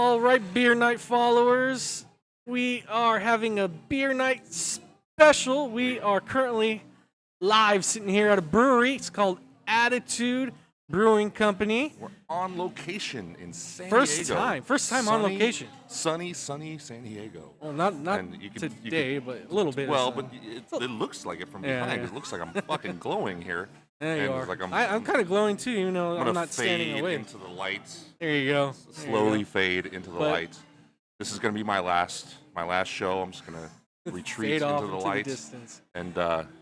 All right, beer night followers, we are having a beer night special. We are currently live sitting here at a brewery. It's called Attitude Brewing Company. We're on location in San First Diego. time on location. Sunny San Diego. Well, not And you can- today, but a little bit. Well, of sun. but it looks like it from Yeah, behind. yeah. It looks like I'm fucking glowing here. There you and are. it's like I'm kind of glowing too, even though I'm I'm gonna not standing fade away. into the lights. There you go. There you Slowly go. fade into the But- lights. This is gonna be my last show. I'm just gonna retreat Fade off into the into lights. the distance. And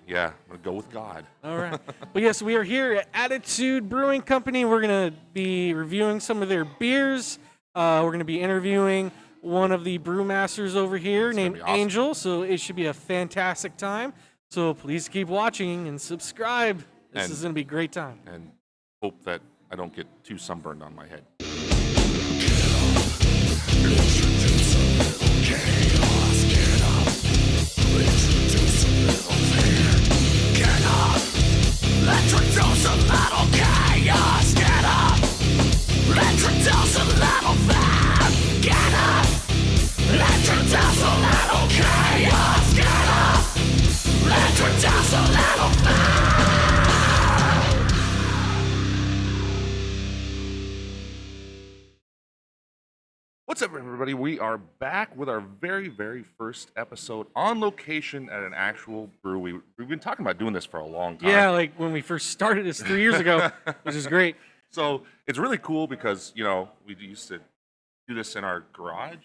yeah, I'm gonna go with God. All right. But yes, we are here at Attitude Brewing Company. We're going to be reviewing some of their beers. We're going to be interviewing one of the brewmasters over here It's gonna named be awesome. Angel. So it should be a fantastic time. So please keep watching and subscribe. This And- is going to be a great time. And hope that I don't get too sunburned on my head. What's up, everybody? We are back with our very, very first episode on location at an actual brewery. We've been talking about doing this for a long time. Yeah, like when we first started this 3 years ago, which is great. So it's really cool because, you know, we used to do this in our garage.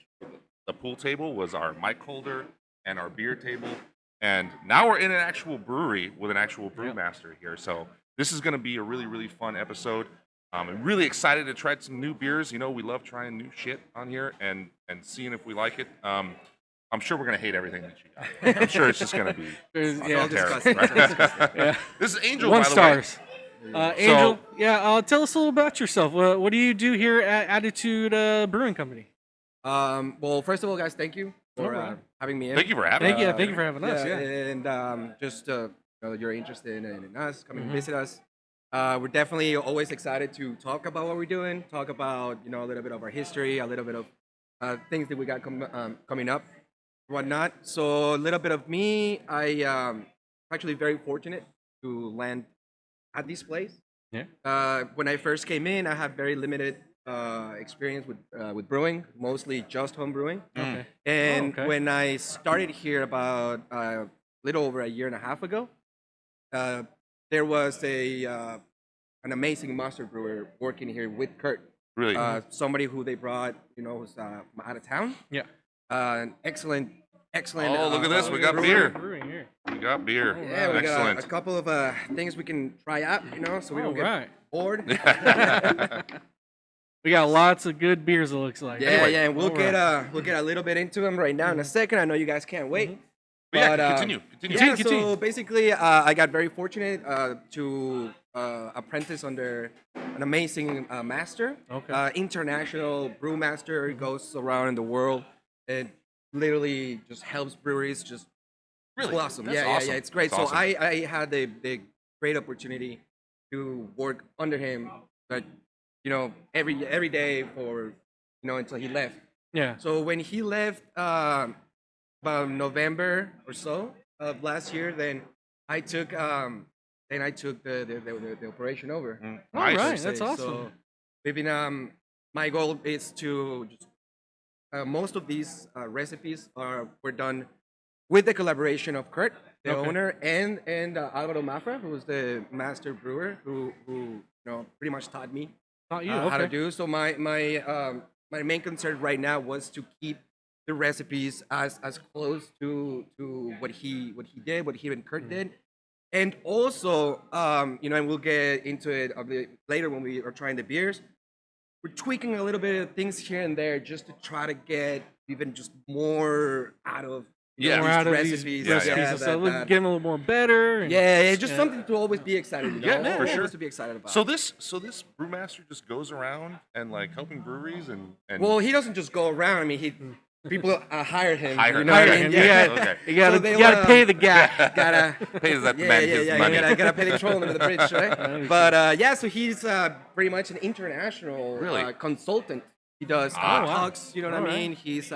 The pool table was our mic holder and our beer table. And now we're in an actual brewery with an actual brewmaster here. So this is going to be a really, really fun episode. I'm really excited to try some new beers. You know, we love trying new shit on here and seeing if we like it. I'm sure we're going to hate everything that you got. I'm sure it's just going to be Yeah. terrible. Right? Yeah. This is Angel, One by the stars. Angel, So- tell us a little about yourself. What do you do here at Attitude Brewing Company? Well, first of all, guys, thank you for Alright. having me in. Thank you for having Thank me. you. Thank you for having us. Yeah. And just you're interested in us coming to visit us. We're definitely always excited to talk about what we're doing, talk about a little bit of our history, a little bit of things that we got coming up, whatnot. So a little bit of me. I actually very fortunate to land at this place. Yeah. When I first came in, I had very limited experience with brewing, mostly just home brewing. Okay. And okay. when I started here about a little over a year and a half ago, there was an amazing master brewer working here with Kurt. Really? Somebody who they brought, who's from out of town. Yeah. An excellent. Oh, look at this. We got brewer. beer. Brewing here. We got beer. Yeah, we got Excellent. a couple of things we can try out, so we don't get Alright. bored. We got lots of good beers. It looks like. Yeah, Anyway. yeah, and we'll get a little bit into them right now in a second. I know you guys can't wait. But yeah, But, continue. Yeah, Continue. so basically, I got very fortunate to apprentice under an amazing master, Okay. international brewmaster. He goes around in the world and literally just helps breweries just Really? blossom. That's Yeah, awesome. yeah, it's great. That's So awesome. I had the great opportunity to work under him, but every day for until he left. Yeah. So when he left about November or so of last year, then I took the operation over. All Nice. right. per se. That's awesome. So we've been my goal is to just most of these recipes were done with the collaboration of Kurt, the Okay. owner, and Alvaro Mafra, who was the master brewer, who pretty much taught me Not you. how to Okay. do. So my main concern right now was to keep the recipes as close to what he did, what he and Kurt did, and also and we'll get into it a bit later when we are trying the beers. We're tweaking a little bit of things here and there just to try to get even just more out of Yeah. More these out of recipes. these Yeah, recipes yeah. and stuff. Get them a little more better. And, Yeah, just Yeah. something to always be excited. Yeah, for sure. To be excited about. So this brewmaster just goes around and like helping breweries and well, he doesn't just go around. I mean, people hire him. Hire you know what I him. mean? Yeah. You Okay. you gotta, So they you gotta wanna- pay the guy. Gotta. pays that Yeah, man yeah, his yeah. money. Gotta pay the troll under the bridge, right? But yeah, so he's pretty much an international Really? consultant. He does Ah. talks. You know what I Alright. mean? He's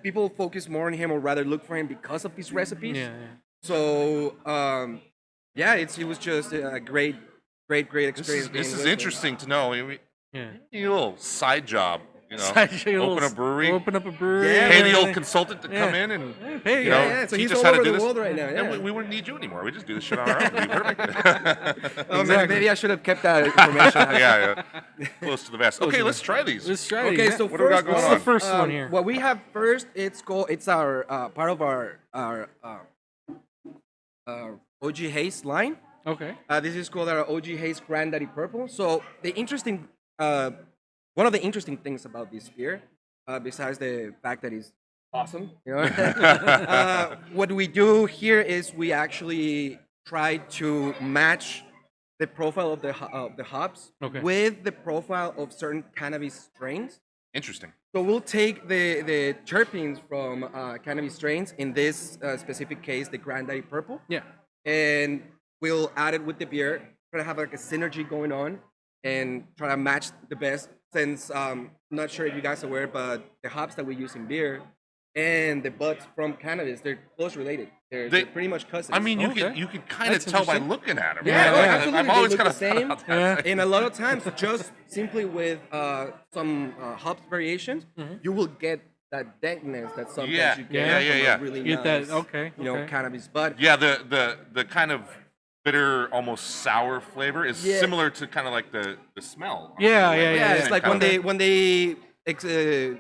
people focus more on him or rather look for him because of these recipes. Yeah. So yeah, it was just a great experience. This being is with him. interesting to know. We Yeah. need a little side job, you know. Side channels, open a brewery, Open up a brewery. Yeah, pay man. the old consultant to come Yeah. in and Yeah, pay, you yeah, know, yeah. So teach he's us all how to over do the this. world right now. And Yeah. we wouldn't need you anymore. We just do this shit on our own. It'd be perfect. Oh, Exactly. maybe I should have kept that information. yeah. Close to the vest. Okay, let's try these. Let's try Okay, these. so What do we got first, going What's on? the first one here? What we have first, it's our part of our OG Haze line. Okay. This is called our OG Haze Granddaddy Purple. So one of the interesting things about this beer, besides the fact that it's awesome, what we do here is we actually try to match the profile of the hops Okay. with the profile of certain cannabis strains. Interesting. So we'll take the terpenes from cannabis strains, in this specific case, the Granddaddy Purple, Yeah. and we'll add it with the beer, try to have like a synergy going on, and try to match the best. Since I'm not sure if you guys are aware, but the hops that we use in beer and the buds from cannabis, they're close related. They're pretty much cousins. I mean, Okay. you can kind of That's tell by interesting. looking at them. Yeah, Yeah, yeah. absolutely. I've They always look kind the of same. thought that. And a lot of times, just simply with some hops variations, you will get that dankness that sometimes Yeah, you get yeah, from yeah. a really Get that- nice, okay, okay. cannabis bud. Yeah, the kind of bitter, almost sour flavor is Yeah. similar to kind of like the smell. Yeah, in a way, yeah, right? Yeah, yeah. it's like Kind when of-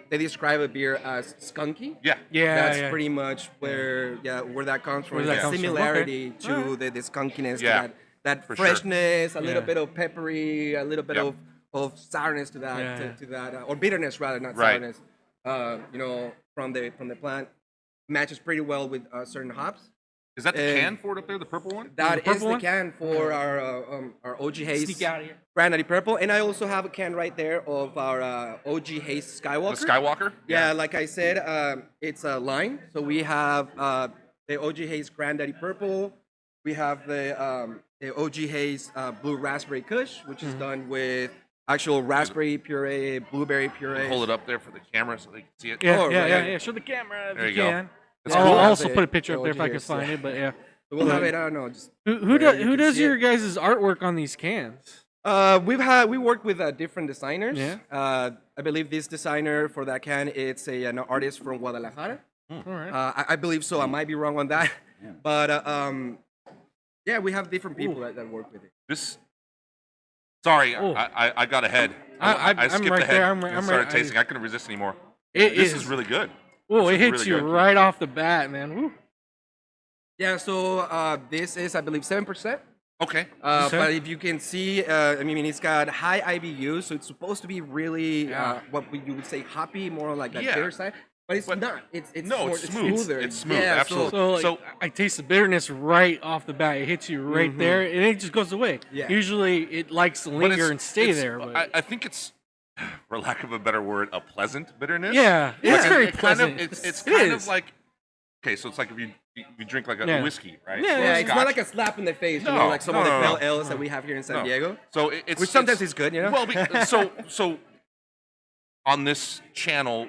they describe a beer as skunky. Yeah. Yeah. That's yeah. pretty much where that comes from. Where that the comes from. similarity Okay. to Alright. the skunkiness, Yeah, to that for sure. freshness, a little Yeah. bit of peppery, a little bit Yep. of sourness to that, Yeah, to that, or bitterness rather, not Right. sourness. From the plant, matches pretty well with certain hops. Is that the And can for it up there, the purple one? That purple is the one? can for our OG Haze Sneak out of here. Granddaddy Purple, and I also have a can right there of our OG Haze Skywalker. The Skywalker? Yeah, like I said, it's a line. So we have the OG Haze Granddaddy Purple. We have the OG Haze Blue Raspberry Kush, which is done with actual raspberry puree, blueberry puree. Hold it up there for the camera so they can see it. Yeah, Oh, yeah, right. yeah. Show the camera if There you you go. can. That's I'll cool. also The- put a picture the up there if I can OGs, find yeah. it. But yeah, So we'll have it. I don't know. Just who where does you who can does see your it. guys' artwork on these cans? we worked with different designers. Yeah. I believe this designer for that can, it's an artist from Guadalajara. All right. I believe so. I might be wrong on that, but yeah, we have different people Ooh. that work with it. This. Sorry, Oh. I got ahead. I'm skipped right ahead there, and I'm started right- tasting. I couldn't resist anymore. It This is really good. Oh, it is hits really you good. right off the bat, man. Woo. Yeah, so this is, I believe, 7%. Okay. Okay. But if you can see, I mean, it's got high IBU, so it's supposed to be really Yeah. you would say hoppy, more like that Yeah. bitter side. But it's But- not. It's No, more, it's smooth. smoother. It's smooth, Yeah, absolutely. So, like, So- I taste the bitterness right off the bat. It hits you right there, and it just goes away. Yeah. Usually, it likes to But linger and stay it's- there. But I think it's, for lack of a better word, a pleasant bitterness. yeah, it's Like, very it kind pleasant. of, it's It kind is. of like, okay, so it's like if you drink like a Yeah. whiskey, right? Yeah, Or Yeah, a it's not scotch. like a slap in the face, you No, know, like some of no, the no, pale no. ales that we have here in San No. Diego. So it's Which sometimes it's is good, you know? Well, so on this channel,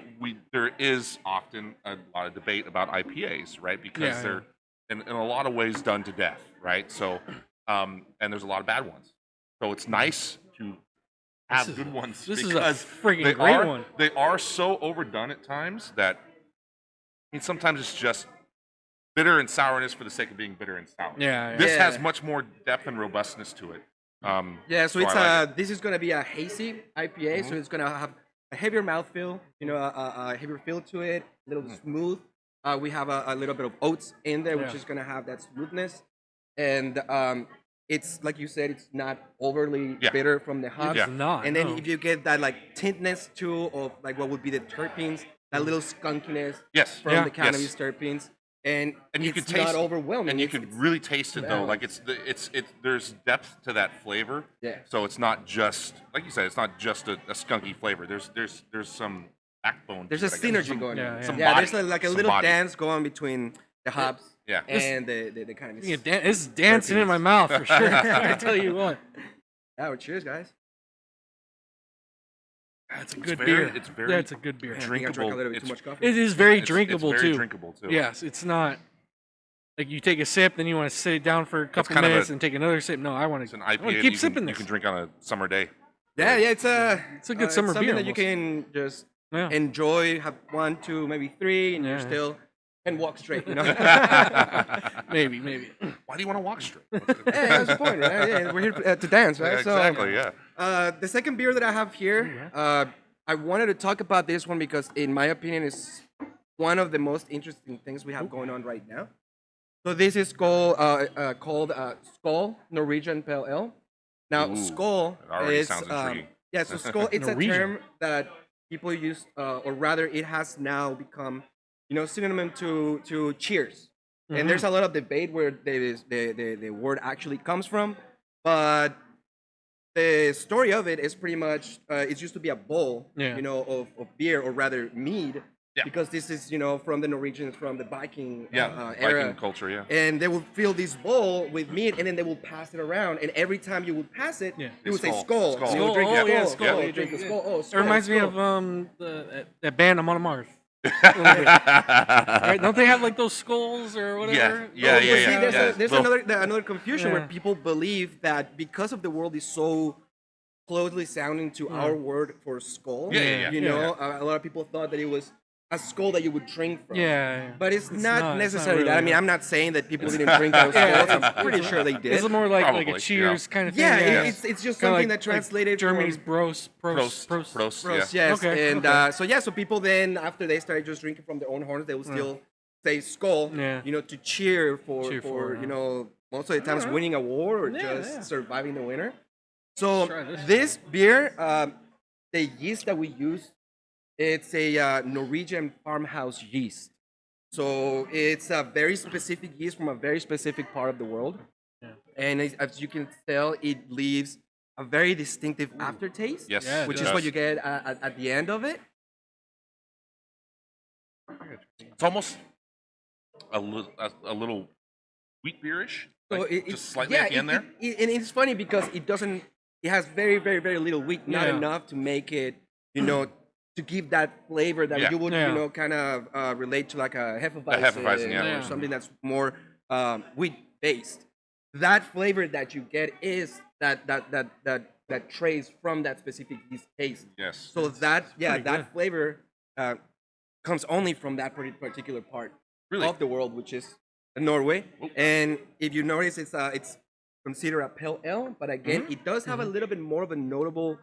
there is often a lot of debate about IPAs, right? Because Yeah, they're in a lot of ways done to death, right? So, and there's a lot of bad ones. So it's nice to have This is- good ones this is a because friggin' they great are, one. They are so overdone at times that I mean sometimes it's just bitter and sourness for the sake of being bitter and sour. Yeah, yeah. This Yeah. has much more depth and robustness to it. Yeah, so it's I like it. this is gonna be a hazy IPA, so it's gonna have a heavier mouthfeel, you know, a heavier feel to it, a little smooth. We have a little bit of oats in there, which Yeah. is gonna have that smoothness, and it's like you said, it's not overly Yeah. bitter from the hops. It's not. And then no. if you get that like tintness too of like what would be the terpenes, that little skunkiness Yes. from Yeah. the cannabis Yes. terpenes, and And you it's can taste not overwhelming. and you It's- can really taste it though. Like balanced. there's depth to that flavor. Yeah. So it's not just like you said. It's not just a skunky flavor. There's some backbone. There's to a it, I guess. synergy Some- going on. Yeah, some Yeah, body, there's like a some little body. dance going between the hops Yeah. and the cannabis. Yeah, it's dancing in my mouth for sure. I tell you what. Yeah, well, cheers, guys. That's a It's good very- beer. it's very That's a good beer. I think I drank a little bit too It's- much coffee. It is very It's drinkable very too. drinkable too. Yes, it's not like you take a sip, then you want to sit it down for a couple kind of minutes a- and take another sip. No, I want It's an to IPA that keep you sipping can, this. you can drink on a summer day. Yeah, it's a good summer something beer that you almost. can just Yeah. enjoy, have 1, 2, maybe 3, and Yeah. you're still and walk straight. You know. maybe. Why do you want to walk straight? Yeah, that's the point, right? Yeah, we're here to dance, right? Yeah, exactly. Yeah. The second beer that I have here, I wanted to talk about this one because, in my opinion, it's one of the most interesting things we have going on right now. So this is called Skål Norwegian Pale Ale. Now, Ooh, Skål it already is sounds intriguing. yeah. So Skål, it's a Norwegian. term that people use, or rather, it has now become, synonym to cheers. And there's a lot of debate where the word actually comes from, but the story of it is pretty much it used to be a bowl, Yeah. of beer, or rather mead, Yeah. because this is from the Norwegians, from the Viking Yeah. era. Viking culture. Yeah. And they would fill this bowl with mead, and then they will pass it around. And every time you would pass it, Yeah. you would say Skål. "Skål." Skål. You would drink Oh, a yeah, Skål. Skål. You drink a Skål. Oh, It Skål, reminds me Skål. of that band I'm on Mars. Right? Don't they have like those skulls or whatever? Yeah, But see, there's, yeah. there's Well- another confusion where Yeah. people believe that because of the world is so closely sounding to our word for skull, Yeah. a lot of people thought that it was a skull that you would drink from. Yeah. But it's not it's necessarily that. I really mean, that. I'm not saying that people didn't drink those skulls. I'm pretty sure they did. It's more like a Probably, cheers kind of thing. Yeah, Yeah. it's just Kinda something like- that translated like Germany's from Prost. Prost. Prost, Yeah. yes. Okay, And okay. so people then, after they started just drinking from their own horns, they will still say skull, Yeah. to cheer for, Cheer for, most of the times winning a war or Yeah, just yeah. surviving the winter. So Try this. this beer, the yeast that we use, it's a Norwegian farmhouse yeast. So it's a very specific yeast from a very specific part of the world. Yeah. And as you can tell, it leaves a very distinctive aftertaste, Yes. Yeah, it which does. is what you get at the end of it. It's almost a little wheat beerish. So Like, just slightly at the end there. and it's funny because it doesn't. It has very, very, very little wheat, not Yeah. enough to make it, to give that flavor that Yeah. you would, Yeah. kind of relate to like a Hefeweizen, Hefeweizen, yeah. or Yeah. something that's more wheat based. That flavor that you get is that trace from that specific yeast taste. Yes. So that pretty good. flavor comes only from that particular part Really? of the world, which is Norway. Oh. And if you notice, it's considered a pale ale, but again, Mm-hmm. it does have a little bit more of a notable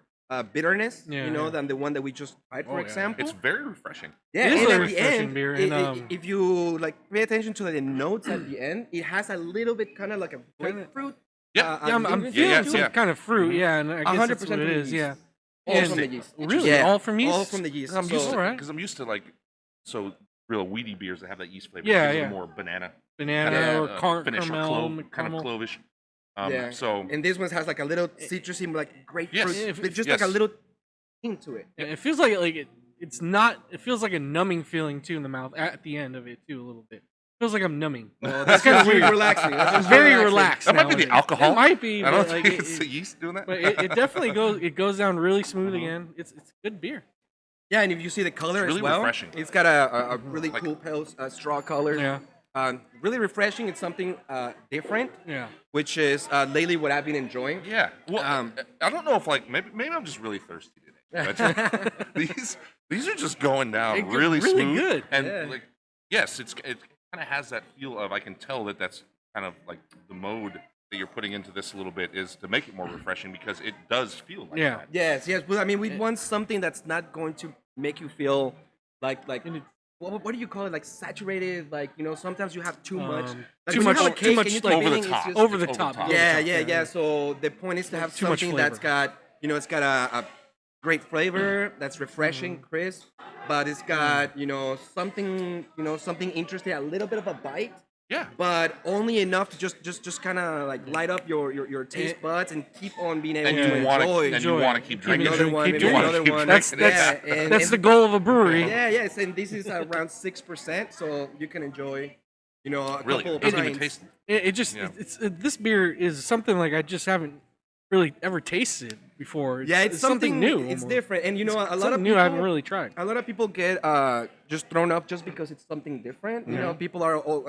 bitterness, Yeah, yeah. than the one that we just tried, for Oh, yeah. example. It's very refreshing. Yeah, It is and a at the refreshing end, beer, and, if you pay attention to the notes at the end, it has a little bit kind of like a grapefruit. Yeah. Yeah, I'm lingering feeling yeah, some yeah. kind of fruit. Yeah, and I guess 100% that's what it from the is. yeast. Yeah. All And- from the yeast. Really? Yeah. All from yeast? All from the yeast. I'm used So- to right. Because I'm used to real weedy beers that have that yeast flavor. Yeah, These are yeah. more banana, Banana Yeah. or finish, or caramel, kind of caramel. clovish. Yeah. So And this one has like a little citrusy, like grapefruit, Yes. but just like a Yes. little thing to it. Yeah, it feels like it's not. It feels like a numbing feeling too in the mouth at the end of it too a little bit. Feels like I'm numbing. That's kinda kind of weird. relaxing. That's I'm just very relaxed. that might now be with the it. alcohol. It might be. I don't but, like, think it- it's the yeast doing that. But it definitely goes. It goes down really smooth again. It's good beer. Yeah, and if you see the color It's really as well, refreshing. it's got a really Like- cool pale straw color. Yeah. Really refreshing. It's something different, Yeah. which is lately what I've been enjoying. Yeah. Well, Um, I don't know if maybe I'm just really thirsty today. But these are just going down They're really really smooth. good. And Yeah. yes, it kind of has that feel of I can tell that's kind of like the mode that you're putting into this a little bit is to make it more refreshing because it does feel like Yeah. that. Yes. But I mean, we want something that's not going to make you feel like And it- what do you call it? Like saturated. Like sometimes you have too much. Um, Like too when you much- have a too cake much and you like- keep over the eating, it's top. just- Over the Over the top. top. Yeah, over the top, yeah. So the point is to have Too much something that's flavor. got, it's got a great flavor, that's refreshing, crisp, but it's got, something interesting, a little bit of a bite, Yeah. but only enough to just kind of like light up your taste buds and keep on being able And to you want enjoy. to keep Keep drinking. another it. one, Keep maybe doing it. another Keep one. drinking it. Yeah, and- That's and- the goal of a brewery. Yeah, yes, and this is around 6%, so you can enjoy, a Really, couple it doesn't even pints. taste. It just Yeah. this beer is something like I just haven't really ever tasted before. Yeah, it's something new. It's almost. different, and you know, a lot of Something people, new I haven't really tried. a lot of people get just thrown off just because it's something different. You know, people are all,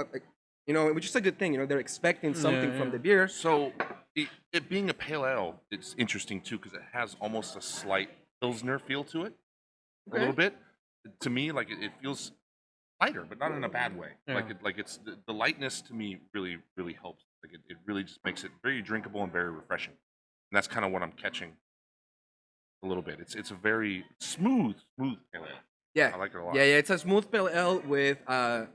you know, which is a good thing. You know, they're expecting something from the beer. So, it being a pale ale, it's interesting too because it has almost a slight Pilsner feel to it, a little bit. To me, like it feels lighter, but not in a bad way. Yeah. Like it's the lightness to me really helps. Like it really just makes it very drinkable and very refreshing. And that's kind of what I'm catching a little bit. It's a very smooth pale ale. Yeah, I like it a lot. Yeah, it's a smooth pale ale with a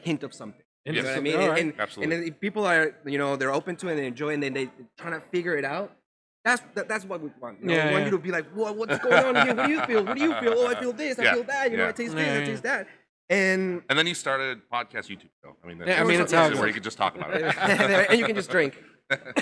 hint of something. You know what I mean? All right. And Absolutely. then if people are, you know, they're open to it and they enjoy it, and then they trying to figure it out. That's what we want. You know? Yeah, We want yeah. you to be like, what's going on here? What do you feel? What do you feel? Oh, I feel this. I Yeah, feel that. You know, yeah. I taste Yeah, this. I yeah. taste that. And And then you started podcast YouTube show. I mean, Yeah, I mean, it's how it where you works. could just talk about it. and you can just drink.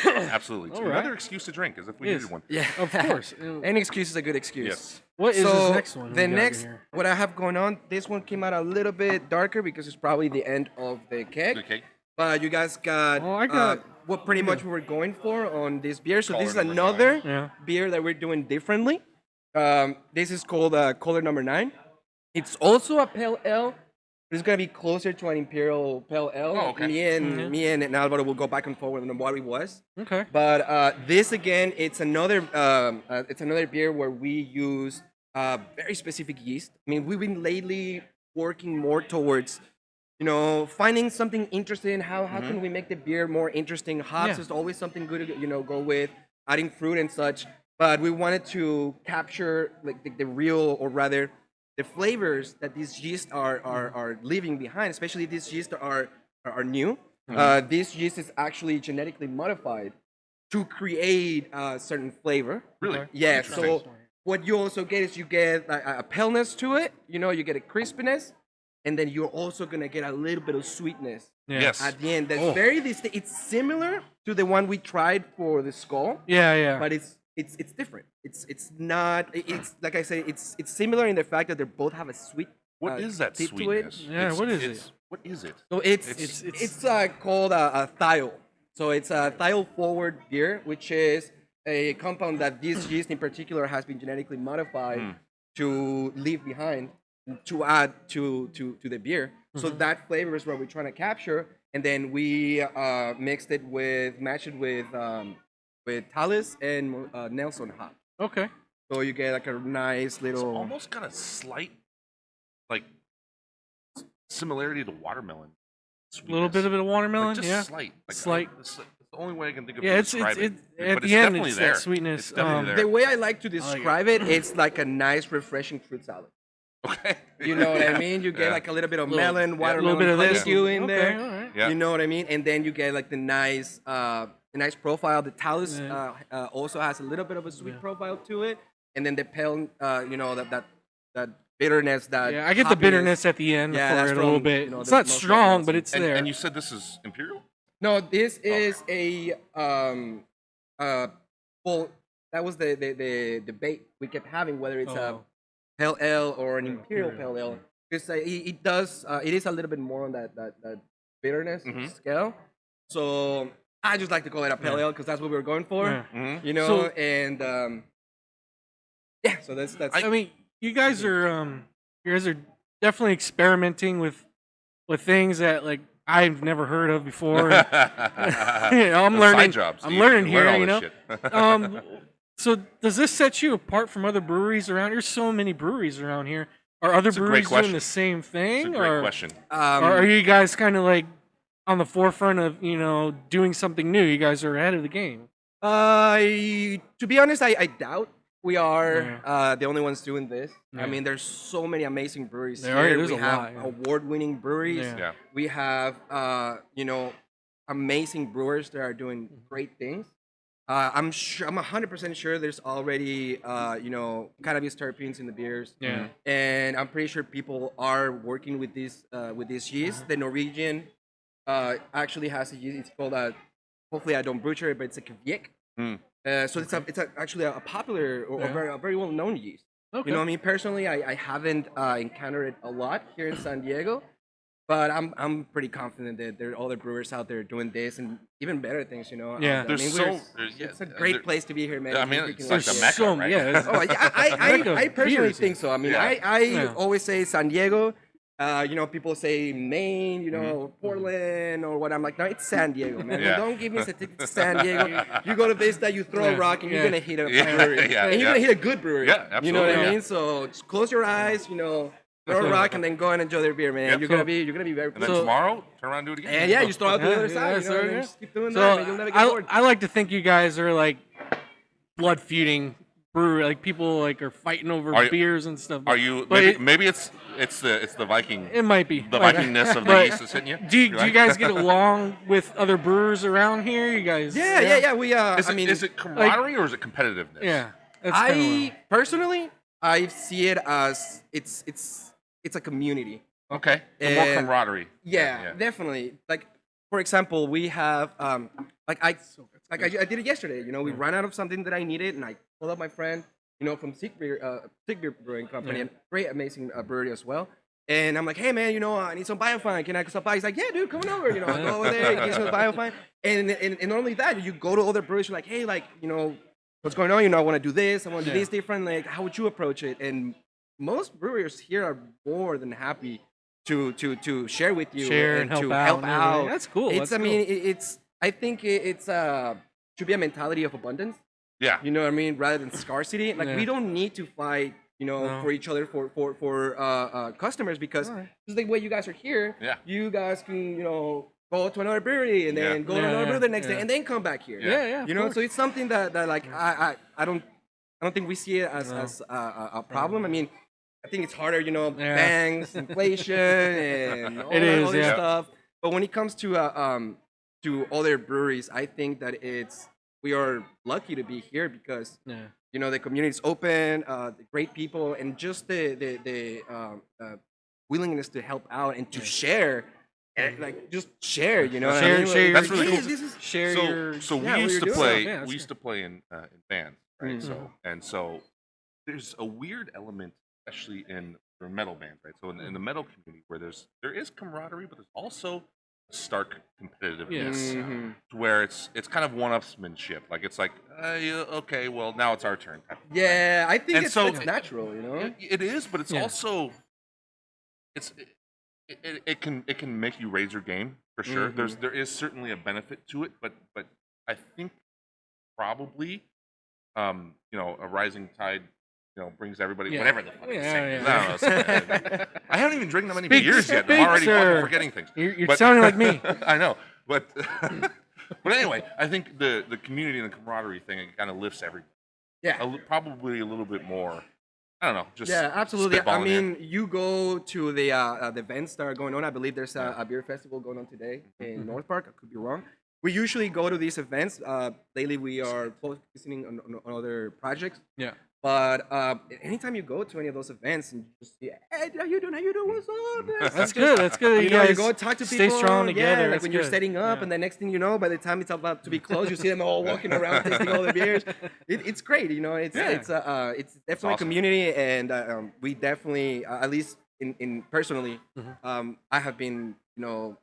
Absolutely. All Another right. excuse to drink, as if we Yes. needed one. Yeah, Of course. Any excuse is a good excuse. Yes. What is so this next one? The we got next, here? what I have going on, this one came out a little bit darker because it's probably the end of the keg. Okay. But you guys got, Oh, I got- what pretty much we were going for on this beer. So Color this is number another Yeah. beer that we're doing differently. This is called Color Number 9. It's also a pale ale. It's gonna be closer to an imperial pale ale. Oh, okay. Me and Alvaro will go back and forth on what it was. Okay. But this again, it's another beer where we use very specific yeast. I mean, we've been lately working more towards, you know, finding something interesting. How can we make the beer more interesting? Hops Yeah. is always something good to, you know, go with, adding fruit and such. But we wanted to capture like the real, or rather, the flavors that these yeast are leaving behind. Especially these yeast are new. This yeast is actually genetically modified to create a certain flavor. Really? Yeah. Interesting. So what you also get is you get a paleness to it. You know, you get a crispiness, and then you're also gonna get a little bit of sweetness Yeah. Yes. at the end. That's Oh. very distinct. It's similar to the one we tried for the skull, Yeah, yeah. but it's different. It's not. It's like I say. It's similar in the fact that they both have a sweet. What is that tip to it. sweetness? Yeah, what is it? What is it? So it's It's- called a thiol. So it's a thiol forward beer, which is a compound that this yeast in particular has been genetically modified to leave behind to add to the beer. So that flavor is what we're trying to capture, and then we matched it with Talus and Nelson hop. Okay. So you get like a nice It's little. almost got a slight, like, similarity to watermelon. A little bit of a watermelon. Like, just yeah. slight. Like, Slight. That's the only way I can think of Yeah, to it's describe it. at But the it's end definitely it's there. that sweetness. It's definitely there. The way I like to like it. describe it, it's like a nice, refreshing fruit salad. Okay. You know what I mean? You get Yeah. like a little bit of Little- melon, a watermelon, little bit of this. honeydew in okay, there. all right. Yeah. You know what I mean? And then you get like the nice profile. The Talus Yeah. also has a little bit of a sweet profile to it, and then the pale, you know, that bitterness. That Yeah, I get the hoppiness. bitterness at the end Yeah, for that's it a little from, bit. you know, It's the not most strong, recognized. but it's there. And you said this is Imperial? No, this is a well, that was the debate we kept having whether it's a Oh. pale ale or an imperial Imperial, pale ale, because it is a little bit more on that bitterness Mhm. scale. So I just like to call it a pale Yeah. ale because that's what we were going for, Yeah. Mm-hmm. you know. So- And yeah, so that's I mean, you guys are definitely experimenting with things that like I've never heard of before. I'm learning. Side jobs. I'm You learning learn here, all you know. this shit. So does this set you apart from other breweries around? There's so many breweries around here. Are other It's a great breweries doing question. the same It's thing, a great or, question. or are you guys kind of like on the forefront of doing something new? You guys are ahead of the game. To be honest, I doubt we are Yeah. the only ones doing this. I Yeah. mean, there's so many amazing breweries There are, here. there's We a have lot, yeah. award-winning breweries. Yeah. Yeah. We have amazing brewers that are doing great things. I'm 100% sure there's already cannabis terpenes in the beers. Yeah. And I'm pretty sure people are working with this yeast. The Norwegian actually has a yeast. It's called hopefully I don't butcher it, but it's a kviek. Mm. So it's actually a popular or Yeah. a very well known yeast. Okay. You know, I mean, personally, I haven't encountered it a lot here in San Diego, But I'm pretty confident that there are other brewers out there doing this and even better things, you know. Yeah. It's a great place to be here, man. I mean, Freaking it's like the lucky. Mecca, so- right? yeah, it's- Oh yeah, I personally beers, think so. I mean, Yeah. I Yeah. always say San Diego. You know, people say Maine, you know, Mm-hmm. Portland or what. I'm like, no, it's San Diego, man. Yeah. Don't give me statistics. San Diego. You go to Vista, you throw Yeah. a rock, and Yeah. you're gonna hit a Yeah, brewery, yeah, and you're yeah. gonna hit a good brewery. Yeah, You know what I absolutely, mean? yeah. So just close your eyes, you know, throw a rock, and then go and enjoy their beer, man. Yep. You're gonna be very. And then So- tomorrow, turn around and do it again. And yeah, you just throw out to the other side, you know, so, and then yeah. just keep doing So that, man. You'll never get bored. I like to think you guys are like blood feuding brewery, like people like are fighting over Are you- beers and stuff. Are you? But Maybe it's the Viking. it might be The Might be. Vikingness of the But East is hitting you. Do you Right? guys get along with other brewers around here? You guys? Yeah. We Is it camaraderie or is it competitiveness? Yeah. That's kinda I personally, I see it as it's a community. Okay. So more And- camaraderie. Yeah, definitely. Like for example, we have I did it yesterday. You know, we ran out of something that I needed, and I called up my friend, you know, from Sick Beer Brewing Company, Yeah. and great, amazing brewery as well. And I'm like, hey man, you know, I need some biofine. Can I stop by? He's like, yeah, dude, come on over. You know, I go over there, get some biofine. And not only that, you go to other breweries. You're like, hey, like, you know, what's going on? You know, I want to do this. I want to do Yeah. this different. Like, how would you approach it? And most brewers here are more than happy to share with you Share and help out and everything. That's cool. It's That's I mean it's I think it's should be a mentality of abundance. Yeah. You know what I mean, rather than scarcity. Like Yeah. we don't need to fight, you know, No. for each other for customers because Alright. just the way you guys are here, Yeah. you guys can, you know, go to another brewery and then Yeah. go to another Yeah, brewery the next yeah. day and then come back here. Yeah, yeah. You know, so it's something that like I don't think we see it as No. as a problem. I mean, I think it's harder, you know, Yeah. banks, inflation, and all It that is, other yeah. stuff. But when it comes to other breweries, I think that we are lucky to be here because yeah. you know the community is open, the great people, and just the willingness to help out and to share. And like just share, you know. what I Share- mean? share your- Like, That's really "Hey, cool. this is Share So, your. so yeah, we what used to you're doing. play. Yeah, that's We used to play in bands, right? Mhm. So there's a weird element, especially in for metal bands, right? So in the metal community, where there is camaraderie, but there's also stark competitiveness, Mhm. to where it's kind of one-upsmanship. Like it's like, yeah, okay, well now it's our turn. type of thing. Yeah, I think And it's, so- it's natural, you know. It is, but it's Yeah. also it can make you raise your game for sure. Mhm. There is certainly a benefit to it, but I think probably you know, a rising tide, you know, brings everybody, Yeah. whatever the fuck it's Yeah, saying. yeah. I don't know. I haven't even drank that many Speak- beers yet. speak, I'm already sir. fucking forgetting things. You're But- sounding like me. I know, but but anyway, I think the community and the camaraderie thing, it kind of lifts everybody. Yeah. Probably a little bit more. I don't know. Just Yeah, absolutely. I spitballing here. mean, you go to the events that are going on. I believe there's a beer festival going on today in North Park. I could be wrong. We usually go to these events. Lately, we are focusing on other projects. Yeah. But anytime you go to any of those events and you just see, hey, how you doing? How you doing? What's up? That's good. That's good. You know, you guys go talk to stay people. strong Yeah, together. like That's when you're good. setting up, Yeah. and the next thing you know, by the time it's about to be closed, you see them all walking around tasting all the beers. It's great, you know. It's Yeah. it's definitely a awesome. community, and we definitely, at least in personally, Mhm. I have been, you know,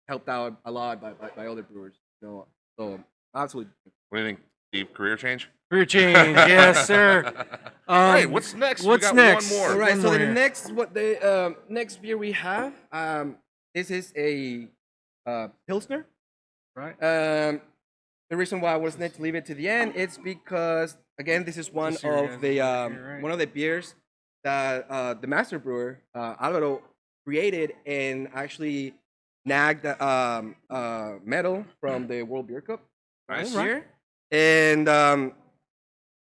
helped out a lot by other brewers. You know, so absolutely. What do you think, Steve? Career change? Career change, yes, sir. All right, what's next? what's we got next? One more. All right, One so more the here. next beer we have, this is a Pilsner. Right. The reason why I was need to leave it to the end is because again, this is one This year, of guys, the this year, right? one of the beers that the master brewer Alvaro created and actually nagged medal from the World Beer Cup Nice. last year, and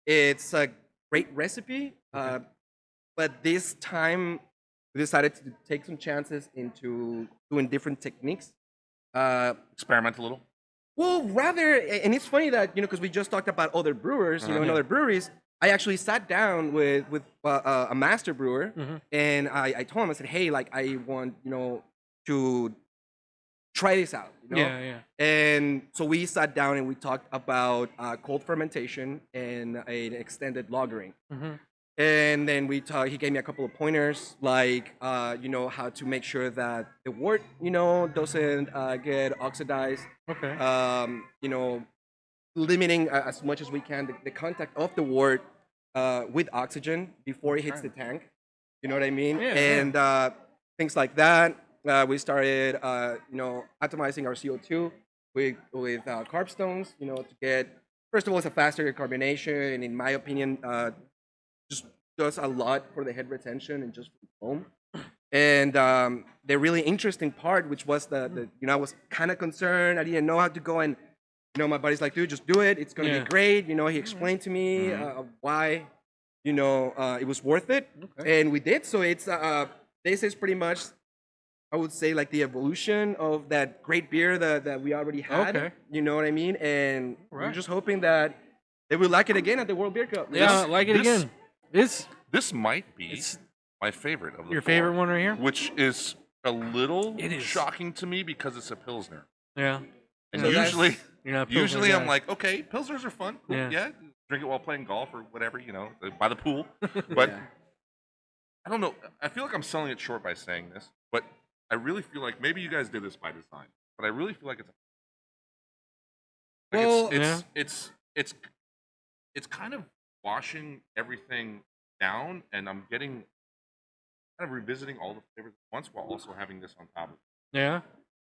it's a great recipe. But this time we decided to take some chances into doing different techniques. Experiment a little. Well, rather, and it's funny that, you know, because we just talked about other brewers, you know, in Yeah. other breweries. I actually sat down with a master brewer, Mhm. and I told him, I said, hey, like, I want, you know, to try this out, you know? Yeah, yeah. And so we sat down and we talked about cold fermentation and an extended lagering. Mhm. And then he gave me a couple of pointers, like how to make sure that the wort doesn't get oxidized. Okay. Limiting as much as we can the contact of the wort with oxygen before it hits the tank. You know what I mean? Yeah, And things like that. We started, atomizing our CO2 with carb stones. To get, first of all, it's a faster carbonation, and in my opinion, just does a lot for the head retention and just foam. And the really interesting part, which was I was kind of concerned. I didn't know how to go, and my buddy's like, dude, just do it. It's gonna be great. He explained to me why, it was worth it, and we did. So it's this is pretty much, I would say, like the evolution of that great beer that we already had. Okay. You know what I mean? And we're just hoping that they will like it again at the World Beer Cup. Yeah, like it again. This might be my favorite of the Your four, favorite one right here? which is a little It is. shocking to me because it's a Pilsner. Yeah. And So usually, You're not a Pilsner usually guy. I'm like, okay, Pilsners are fun. Cool. Yeah. Yeah. Drink it while playing golf or whatever, by the pool. But Yeah. I don't know. I feel like I'm selling it short by saying this, but I really feel like maybe you guys did this by design, but I really feel like it's Well, it's kind of washing everything down, and I'm getting kind of revisiting all the flavors at once while also having this on top of it. Yeah.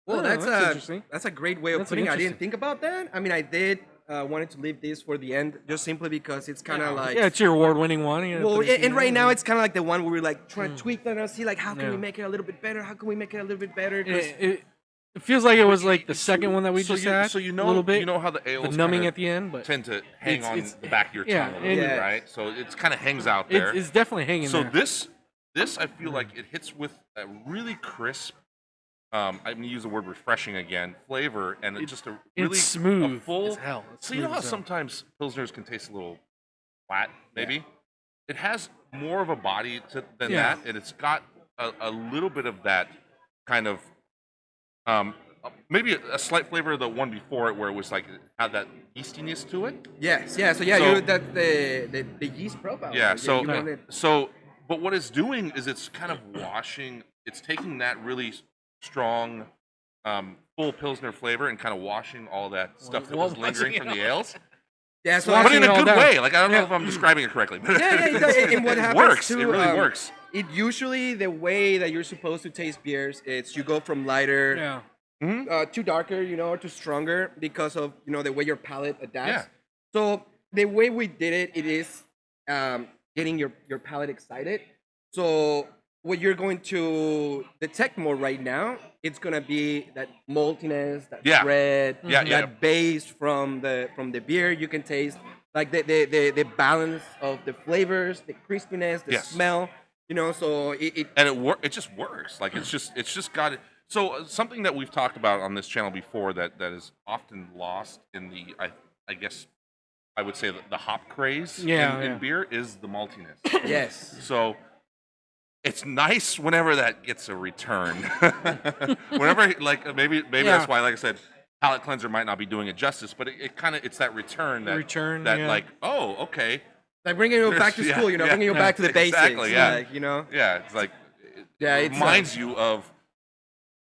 Well, Oh, that's interesting. that's a great way of That's putting it. I interesting. didn't think about that. I mean, I did wanted to leave this for the end, just simply because it's kind of like. Yeah, it's your award-winning one. You gotta Well, put it and right in. now it's kind of like the one where we're like trying to tweak that and see like how can we Yeah. make it a little bit better? How can we make it a little bit better? 'Cause- It feels like it was like the second one that we just had. So a little bit. you know how the ales the numbing kinda at the end, but tend to hang on it's- the back of your yeah, tongue a little bit, and- right? So it's kind of hangs out there. it's definitely hanging So there. this I feel like it hits with a really crisp. I'm gonna use the word refreshing again. Flavor and it's just a really it's smooth a full. as hell. It's So you know smooth how as hell. sometimes pilsners can taste a little flat, maybe. It has more of a body than Yeah. that, and it's got a little bit of that kind of maybe a slight flavor of the one before it, where it was like it had that yeastiness to it. Yes, yeah. So yeah, So- that the yeast profile. Yeah. Like, So you want it- but what it's doing is it's kind of washing. It's taking that really strong, full pilsner flavor and kind of washing all that stuff that was washing lingering it from the all. ales, yeah. So but in a it all good down. way. Like I don't know Yeah. if I'm describing it correctly, but yeah, it does. And what it happens works. too, It really works. It usually the way that you're supposed to taste beers, it's you go from lighter Yeah. to darker, or to stronger because of the way your palate adapts. Yeah. So the way we did it, it is getting your palate excited. So what you're going to detect more right now, it's gonna be that maltiness, that Yeah. bread, Yeah, that yeah. base from the beer. You can taste like the balance of the flavors, the crispiness, the Yes. smell. So it And it just works. Like it's just got it. So something that we've talked about on this channel before that is often lost in the I guess I would say the hop craze Yeah, in yeah. beer is the maltiness. yes. So it's nice whenever that gets a return. Whenever maybe Yeah. that's why, like I said, palate cleanser might not be doing it justice, but it kind of it's that return that Yeah. like, oh, okay. Like bringing you back to Yeah, school, yeah. bringing you back to the basics. Exactly, yeah. Like, Yeah, it's like Yeah, it it's, reminds you of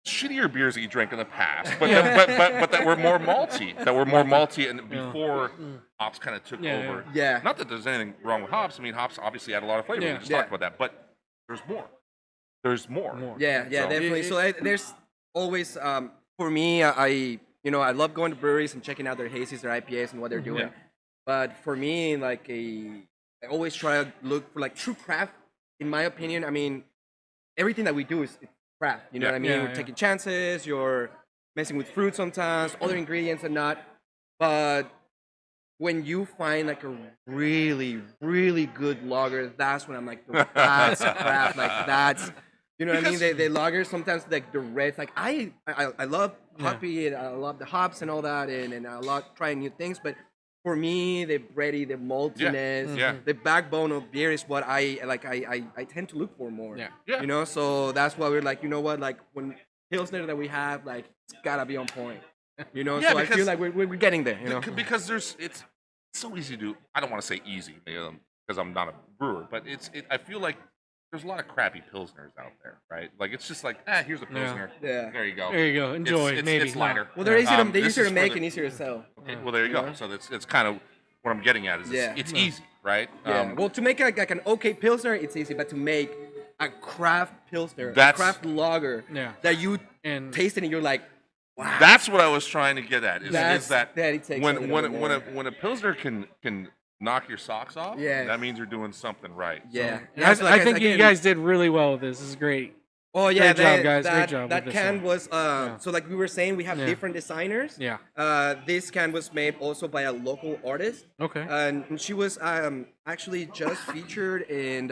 shittier beers that you drank in the past, but that were more malty, and before hops kind of took Yeah, over. Yeah. Not that there's anything wrong with hops. I mean, hops obviously add a lot of flavor. Yeah. We just Yeah. talked about that, but there's more. There's more. Yeah, So- definitely. So there's always for me, I love going to breweries and checking out their hazes, their IPAs, and what they're doing. Yeah. But for me, I always try to look for like true craft. In my opinion, I mean, everything that we do is craft. You know Yeah. what I mean? Yeah, We're yeah. taking chances. You're messing with fruit sometimes, other ingredients and not. But when you find like a really, really good lager, that's when I'm like, that's craft. Like that's, you know what I mean? Because- The lagers sometimes like the reds. Like I love hoppy and I love the hops and all that, and I love trying new things. But for me, the bready, the maltiness, Yeah. the backbone of beer is what I like. I tend to look for more. Yeah. Yeah. So that's why we're like, like when Pilsner that we have, like it's gotta be on point. Yeah, So I because- feel like we're getting there. Because it's so easy to do. I don't want to say easy. because I'm not a brewer, but I feel like there's a lot of crappy pilsners out there, right? Like it's just like, here's a pilsner. Yeah. There you go. There you go. Enjoy. It's Maybe lighter. Well, they're easy to they're This easier is to for make the- and easier to sell. Okay, well there you go. So it's kind of what I'm getting at is Yeah. it's easy, right? Yeah. Well, to make like an okay pilsner, it's easy, but to make a craft pilsner, a That's- craft lager Yeah. that you And taste it and you're like, wow. That's what I was trying to get at. Is that it takes when a little bit more. when a pilsner can knock your socks off, Yes. that means you're doing something right. Yeah. I, So I like, think you again- guys did really well with this. This is great. Oh yeah, Great job, guys. Great That, job that with this can one. was so like we were saying, we have Yeah. different designers. Yeah. This can was made also by a local artist, Okay. and she was actually just featured in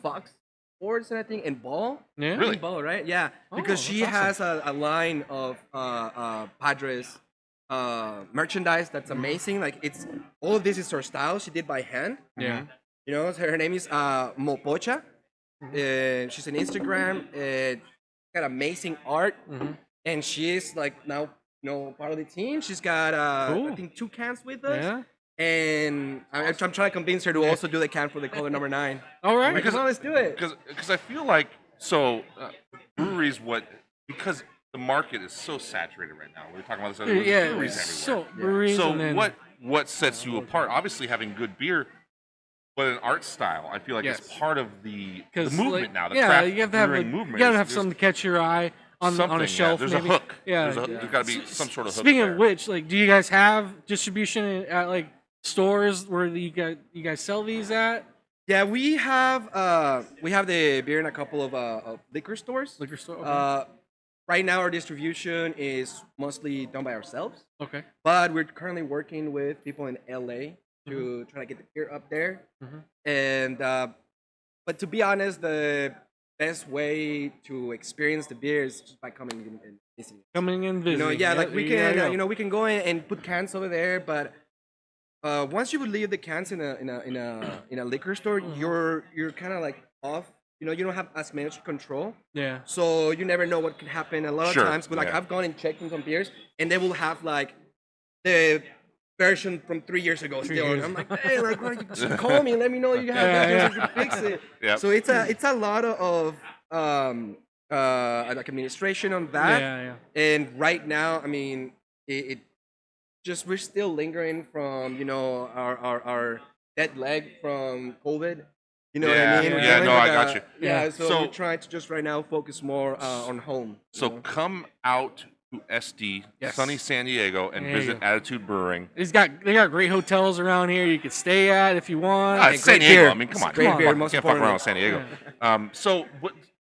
Fox Sports and I think in Ball. Yeah. Really? In Ball, right? Yeah, Oh, because that's she awesome. has a line of Padres merchandise that's amazing. Like it's all of this is her style. She did by hand. Yeah. You know, her name is Mopocha. She's on Instagram. Got amazing art, Mhm. and she's like now part of the team. She's got Cool. I think 2 cans with us, Yeah. and I'm trying to convince her to also do the can for the color number 9. All right. Like, come on, let's do it. Because I feel like breweries because the market is so saturated right now. We were talking about this other day. Yeah. Breweries everywhere. So breweries So and then what sets you apart? Obviously, having good beer, but an art style. I feel like Yes. is part of the 'Cause, movement like, now. The yeah, craft you have to have brewing like, movement. you gotta have There's something to catch your eye on a something, shelf. There's maybe. a hook. Yeah. There's got to be some sort of hook. Speaking there. of which, like, do you guys have distribution at like stores where you guys sell these at? Yeah, we have the beer in a couple of liquor stores. Liquor store. Okay. Right now, our distribution is mostly done by ourselves, Okay. but we're currently working with people in LA to try to get the beer up there. Mhm. And but to be honest, the best way to experience the beer is just by coming in and visiting. Coming in You visiting. know, yeah, like we there can, you go. we can go in and put cans over there, but once you would leave the cans in a liquor store, you're kind of like off. You know, you don't have as much control, Yeah. so you never know what could happen. A lot Sure, of times, but like yeah. I've gone and checked on some beers, and they will have like the version from 3 years ago 3 still. years. And I'm like, hey, like, why don't you just call me and let me know you have Yeah, that so we can fix it. Yep. So it's a lot of like administration on that. Yeah. And right now, I mean, it just we're still lingering from our dead leg from COVID. You know what I mean? We're yeah, doing no, I like got you. Yeah, Yeah. so we're trying to just right now focus more on home. So come out to SD, Yes. sunny San Diego, and There you visit go. Attitude Brewing. They got great hotels around here you could stay at if you want. Ah, it's San great Diego. beer. I mean, come on. Great Come on. beer, Fuck, most can't fuck around with importantly. San Diego. So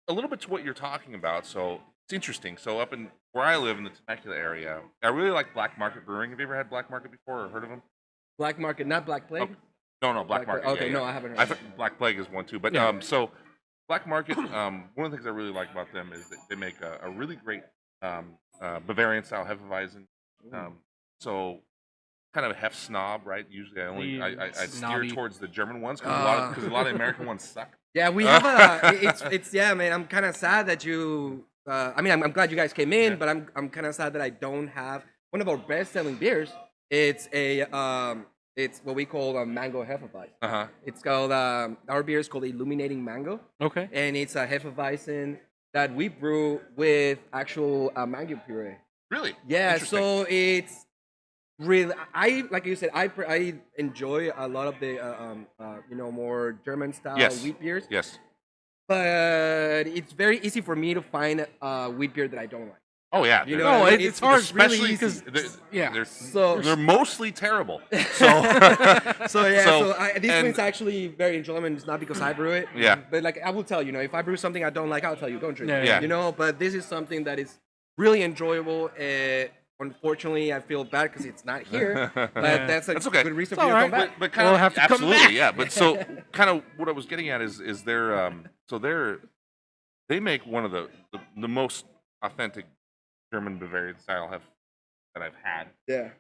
a little bit to what you're talking about. So it's interesting. So up in where I live in the Temecula area, I really like Black Market Brewing. Have you ever had Black Market before or heard of them? Black Market, not Black Plague. No, Black Market. Okay, yeah, no, yeah. I haven't heard. I of think it. Black Plague is one too. But Yeah. so Black Market, one of the things I really like about them is that they make a really great Bavarian style Hefeweizen. So kind of a Hef snob, right? Usually I steer Snobby. towards the German ones because a lot of the American ones suck. Yeah, we have it's yeah, man. I'm kind of sad that you. I mean, I'm glad you guys came in, Yeah. but I'm kind of sad that I don't have one of our best-selling beers. It's it's what we call a mango Hefeweizen. Uh-huh. It's called our beer is called Illuminating Mango, Okay. and it's a Hefeweizen that we brew with actual mango puree. Really? Yeah, Interesting. so it's really like you said, I enjoy a lot of the more German style Yes. wheat beers, Yes. but it's very easy for me to find wheat beer that I don't like. Oh yeah. You they're- know, No, it's it's hard. It's really especially easy because they're, yeah. So they're mostly terrible. So so yeah, So, this and- one's actually very enjoyable. It's not because I brew it. Yeah. But like I will tell you, if I brew something I don't like, I'll tell you, don't drink it. Yeah. You know, but this is something that is really enjoyable. Unfortunately, I feel bad because it's not here. But Yeah. that's a That's okay. good reason It's for you to all come right. back. but kind We'll of have to come absolutely, back. yeah. But so kind of what I was getting at is they make one of the most authentic German Bavarian style that I've had. Yeah.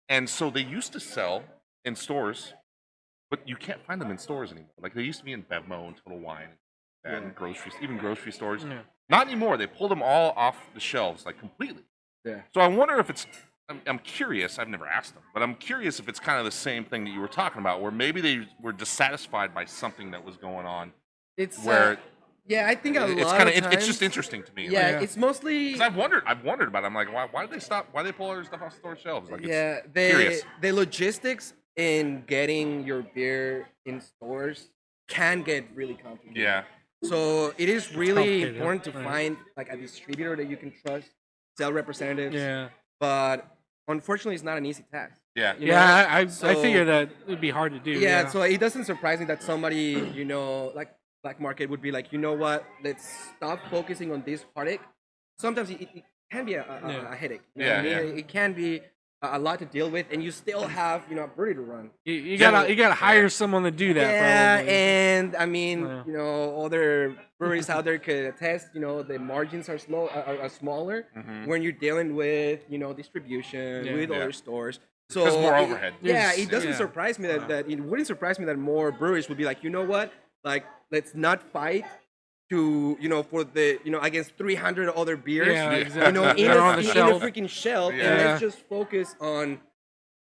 And so they used to sell in stores, but you can't find them in stores anymore. Like they used to be in Bevmo and Total Wine and even grocery stores. Yeah. Not anymore. They pulled them all off the shelves like completely. Yeah. So I wonder if it's I'm curious. I've never asked them, but I'm curious if it's kind of the same thing that you were talking about, where maybe they were dissatisfied by something that was going on. It's Where yeah, I think a it's lot kind of of times. it's just interesting to me. Yeah, Yeah. it's mostly. 'Cause I've wondered about it. I'm like, why did they stop? Why did they pull all their stuff off store shelves? Like, Yeah, it's curious. the logistics in getting your beer in stores can get really complicated. Yeah, So it is really complicated, important to right. find like a distributor that you can trust, sell representatives. Yeah. But unfortunately, it's not an easy task. yeah, You know? Yeah, I So- figure that would be hard to do. Yeah, so it doesn't surprise me that somebody, like black market would be like, you know what, let's stop focusing on this heartache. Sometimes it can be Yeah. a headache. You Yeah, know what I mean? yeah. It can be a lot to deal with, and you still have, a brewery to run. you gotta hire someone to do that. Yeah, probably. and I mean, Yeah. other breweries out there could attest. The margins are are smaller Mhm. when you're dealing with distribution Yeah. with Yeah. other stores. So There's more overhead. It doesn't Yeah. surprise me that it wouldn't surprise me that more breweries would be like, you know what, like let's not fight to for the against 300 other beers. Yeah, Yeah. exactly. In They're a, on the in a shelf. freaking shelf, Yeah. and let's just focus on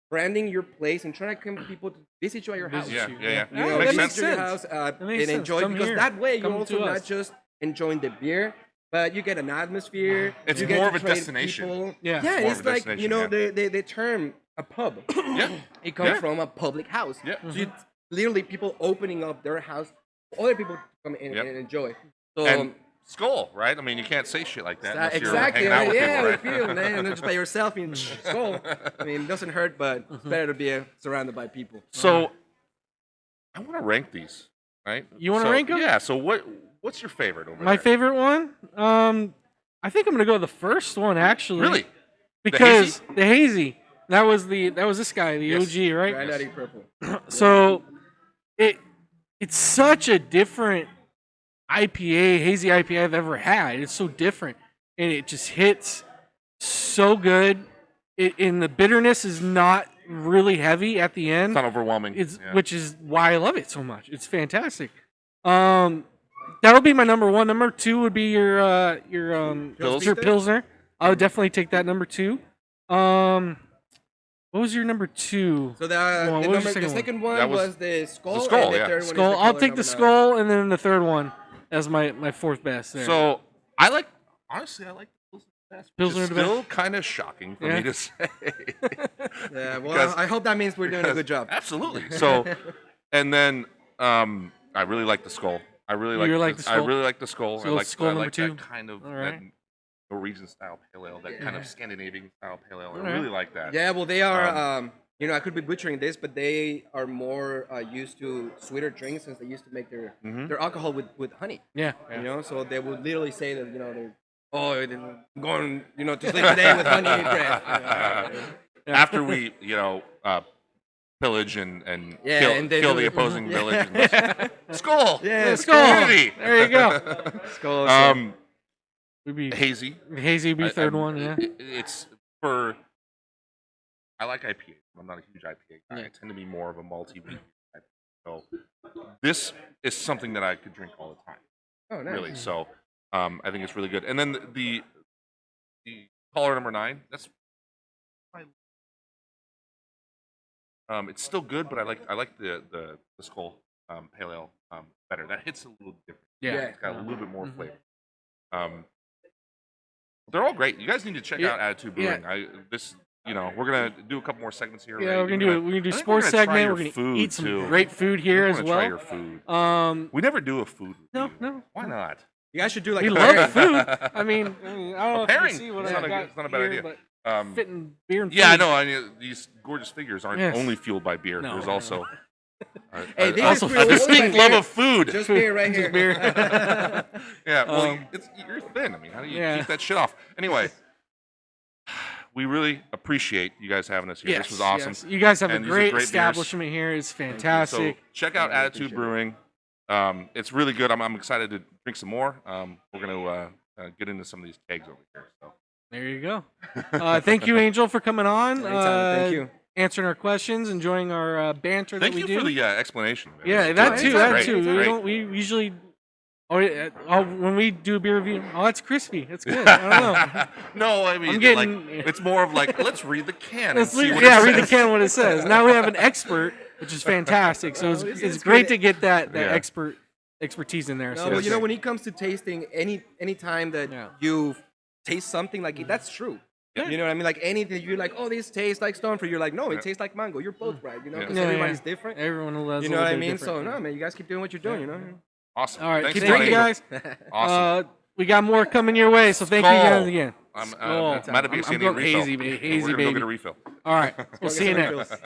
branding your place and trying to come people to visit you at your house. Visit Yeah, you. yeah, yeah. Yeah, You know, Makes visit sense. your sense. house That and makes sense. enjoy Come because here. that way Come you're also to not us. just enjoying the beer, but you get an atmosphere. It's you get more to of a trade destination. people. Yeah. yeah, It's more it's of a like destination, the term a pub. Yeah. It comes Yeah. from a public house. Yeah. So you, literally people opening up their house for other people to come in Yep. and enjoy. So And Skull, right? I mean, you can't say shit like that unless exactly, you're hanging out with yeah, with people, people, right? man, and then just by yourself in school. I mean, it doesn't hurt, but it's better to be surrounded by people. So, I want to rank these, right? You wanna So, rank 'em? Yeah. So, what's your favorite over My there? favorite one, I think I'm gonna go with the first one actually. Really? Because the hazy. That was this guy, the Yes. OG, right? Granddaddy Purple. So it's such a different IPA, hazy IPA I've ever had. It's so different, and it just hits so good. And the bitterness is not really heavy at the end. It's not overwhelming. Yeah. Which is why I love it so much. It's fantastic. That would be my number one. Number two would be your Pilsner? Pilsner. I would definitely take that number two. What was your number two? So What was the the second second one That was was the skull. the skull, and the yeah. third one is Skull. the I'll color take the number skull, and then the third one as my fourth best. There. So, honestly, I like the Pilsner best. Pilsner Which the is best. still kind of shocking for Yeah. me to say. 9. Yeah, well, Because- I hope that means we're doing a good job. Absolutely. So, and then I really like the skull. I really like. You like the I skull? really like the skull. So I like skull I number like two? that kind of All right. that Norwegian style pale ale, that kind Yeah. of Scandinavian style pale ale. All I right. really like that. Yeah, well, they are. I could be butchering this, but they are more used to sweeter drinks since they used to make their alcohol with honey. yeah. So they would literally say that they're going to sleep today with honey bread. After we pillage and Yeah, kill, and they kill do- the opposing Yeah. village. And skull. Yeah, skull. Unity. There you go. Skull. Would be Hazy. hazy. Would be third I- one. Yeah. It's for. I like IPA. I'm not a huge IPA guy. Yeah. I tend to be more of a multi-week type. So this is something that I could drink all the time. Oh, nice. Really. So I think it's really good. And then the color number 9. That's. It's still good, but I like the skull pale ale better. That hits a little different. Yeah. It's got a little bit more Mhm. flavor. They're all great. You guys need to check Yeah. out Attitude Yeah. Brewing. We're gonna do a couple more segments here. Yeah, right? we're gonna do I think sports we're gonna try segment. your We're gonna food, eat some too. great food here We're as gonna well. Try your food. We never do a food. No, review. no. Why not? You guys should do like We a love pairing. food. I mean, I don't know if you pairing. can see what It's I've not a got good- it's not a bad here, idea. but fitting beer and Yeah, I food. know. I mean, these gorgeous figures aren't Yes. only fueled by beer. No, There's no, also Hey, this Also is a real- distinct beer. love of food. Just beer right here. Just beer. Yeah, well, Um, you're thin. I mean, how do you yeah. keep that shit off? Anyway, we really appreciate you guys having us here. Yes, This was awesome. yes. You guys have And a these are great great beers. establishment here. It's fantastic. So check out I really Attitude appreciate Brewing. It's really good. I'm excited to drink some more. We're going to get into some of these kegs over here. So. There you go. Thank you, Angel, for coming on. Anytime. Thank you. Answering our questions, enjoying our banter Thank that we you do. for the explanation. Man. Yeah, It was that great. too. Great, That too. great. We usually Oh, yeah. Oh, when we do a beer review, oh, that's crispy. That's good. I don't know. No, I mean, I'm getting- it's more of like, let's read the can and Let's see read, what yeah, it read the says. can what it says. Now we have an expert, which is fantastic. So it's it's great good. to get that Yeah. expertise in there. No, So but it's you know, great. when it comes to tasting, any time that Yeah. you taste something like that's true. Yeah. You know what I mean? Like anything you're like, oh, this tastes like stone fruit. You're like, no, it tastes like mango. You're both right. You know, Yeah. because Yeah, everybody's yeah. different. Everyone loves You a know what I little bit mean? So different. no, man, you guys keep doing what you're doing. You know. Awesome. All right, Thanks, keep drinking, buddy. guys. Awesome. We got more coming your way, so thank you guys Skull. again. I'm Skull. mad to be I'm seeing going a refill. hazy, baby. Hazy, We're gonna go baby. get a refill. All right, we'll see you get some next. refills.